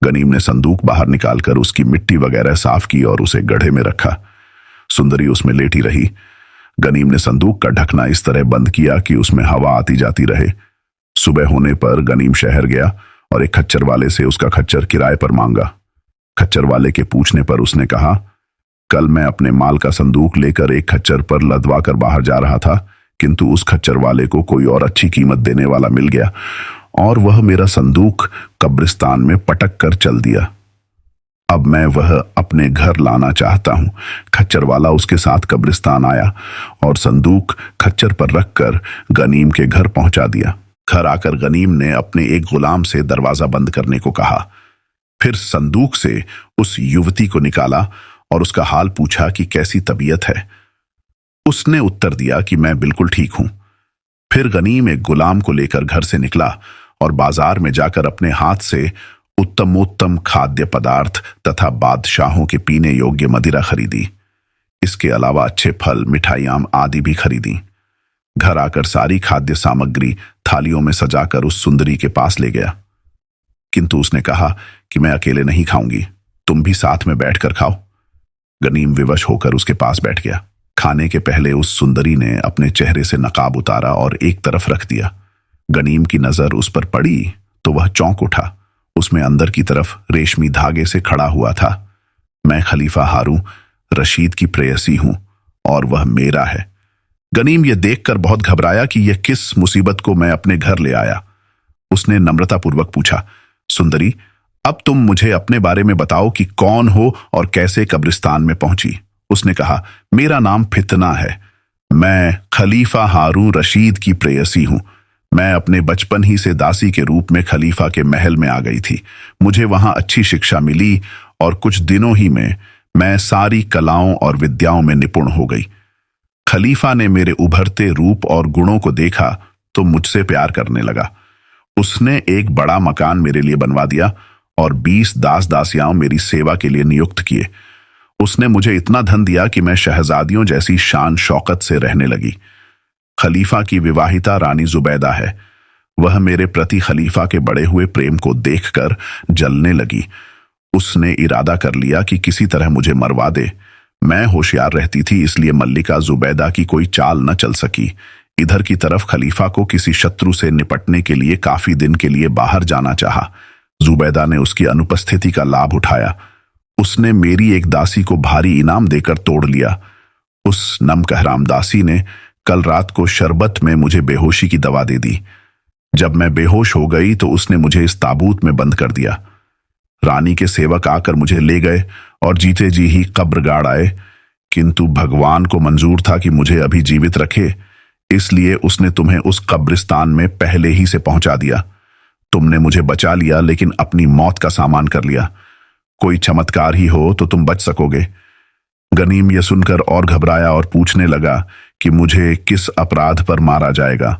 गनीम ने संदूक बाहर निकालकर उसकी मिट्टी वगैरह साफ की और उसे गड्ढे में रखा। सुंदरी उसमें लेटी रही। गनीम ने संदूक का ढकना इस तरह बंद किया कि उसमें हवा आती जाती रहे। सुबह होने पर गनीम शहर गया और एक खच्चर वाले से उसका खच्चर किराए पर मांगा। खच्चर वाले के पूछने पर उसने कहा, कल मैं अपने माल का संदूक लेकर एक खच्चर पर लदवा कर बाहर जा रहा था, किंतु उस खच्चर वाले को कोई और अच्छी कीमत देने वाला मिल गया और वह मेरा संदूक कब्रिस्तान में पटक कर चल दिया। अब मैं वह अपने घर लाना चाहता हूं। खच्चर वाला उसके साथ कब्रिस्तान आया और संदूक खच्चर पर रखकर गनीम के घर पहुंचा दिया। घर आकर गनीम ने अपने एक गुलाम से दरवाजा बंद करने को कहा। फिर संदूक से उस युवती को निकाला और उसका हाल पूछा कि कैसी तबीयत है। उसने उत्तर दिया कि मैं बिल्कुल ठीक हूं। फिर गनीम एक गुलाम को लेकर घर से निकला और बाजार में जाकर अपने हाथ से उत्तमोत्तम खाद्य पदार्थ तथा बादशाहों के पीने योग्य मदिरा खरीदी। इसके अलावा अच्छे फल, मिठाइयां आदि भी खरीदी। घर आकर सारी खाद्य सामग्री थालियों में सजाकर उस सुंदरी के पास ले गया, किंतु उसने कहा कि मैं अकेले नहीं खाऊंगी, तुम भी साथ में बैठकर खाओ। गनीम विवश होकर उसके पास बैठ गया। खाने के पहले उस सुंदरी ने अपने चेहरे से नकाब उतारा और एक तरफ रख दिया। गनीम की नजर उस पर पड़ी तो वह चौंक उठा। उसमें अंदर की तरफ रेशमी धागे से खड़ा हुआ था। मैं खलीफा हारून रशीद की प्रेयसी हूं और वह मेरा है। गनीम यह देखकर बहुत घबराया कि यह किस मुसीबत को मैं अपने घर ले आया। उसने नम्रतापूर्वक पूछा, सुंदरी, अब तुम मुझे अपने बारे में बताओ कि कौन हो और कैसे कब्रिस्तान में पहुंची। उसने कहा, मेरा नाम फितना है। मैं खलीफा हारून रशीद की प्रेयसी हूं। मैं अपने बचपन ही से दासी के रूप में खलीफा के महल में आ गई थी। मुझे वहां अच्छी शिक्षा मिली और कुछ दिनों ही में मैं सारी कलाओं और विद्याओं में निपुण हो गई। खलीफा ने मेरे उभरते रूप और गुणों को देखा तो मुझसे प्यार करने लगा। उसने एक बड़ा मकान मेरे लिए बनवा दिया और 20 दास दासियां मेरी सेवा के लिए नियुक्त किए। उसने मुझे इतना धन दिया कि मैं शहजादियों जैसी शान शौकत से रहने लगी। खलीफा की विवाहिता रानी जुबैदा है। वह मेरे प्रति खलीफा के बढ़े हुए प्रेम को देखकर जलने लगी। उसने इरादा कर लिया कि किसी तरह मुझे मरवा दे। मैं होशियार रहती थी, इसलिए मल्लिका जुबैदा की कोई चाल न चल सकी। इधर की तरफ खलीफा को किसी शत्रु से निपटने के लिए काफी दिन के लिए बाहर जाना चाहा। जुबैदा ने उसकी अनुपस्थिति का लाभ उठाया। उसने मेरी एक दासी को भारी इनाम देकर तोड़ लिया। उस नमकहराम दासी ने कल रात को शरबत में मुझे बेहोशी की दवा दे दी। जब मैं बेहोश हो गई तो उसने मुझे इस ताबूत में बंद कर दिया। रानी के सेवक आकर मुझे ले गए और जीते जी ही कब्र गाड़ आए, किंतु भगवान को मंजूर था कि मुझे अभी जीवित रखे, इसलिए उसने तुम्हें उस कब्रिस्तान में पहले ही से पहुंचा दिया। तुमने मुझे बचा लिया, लेकिन अपनी मौत का सामान कर लिया। कोई चमत्कार ही हो तो तुम बच सकोगे। गनीम यह सुनकर और घबराया और पूछने लगा कि मुझे किस अपराध पर मारा जाएगा।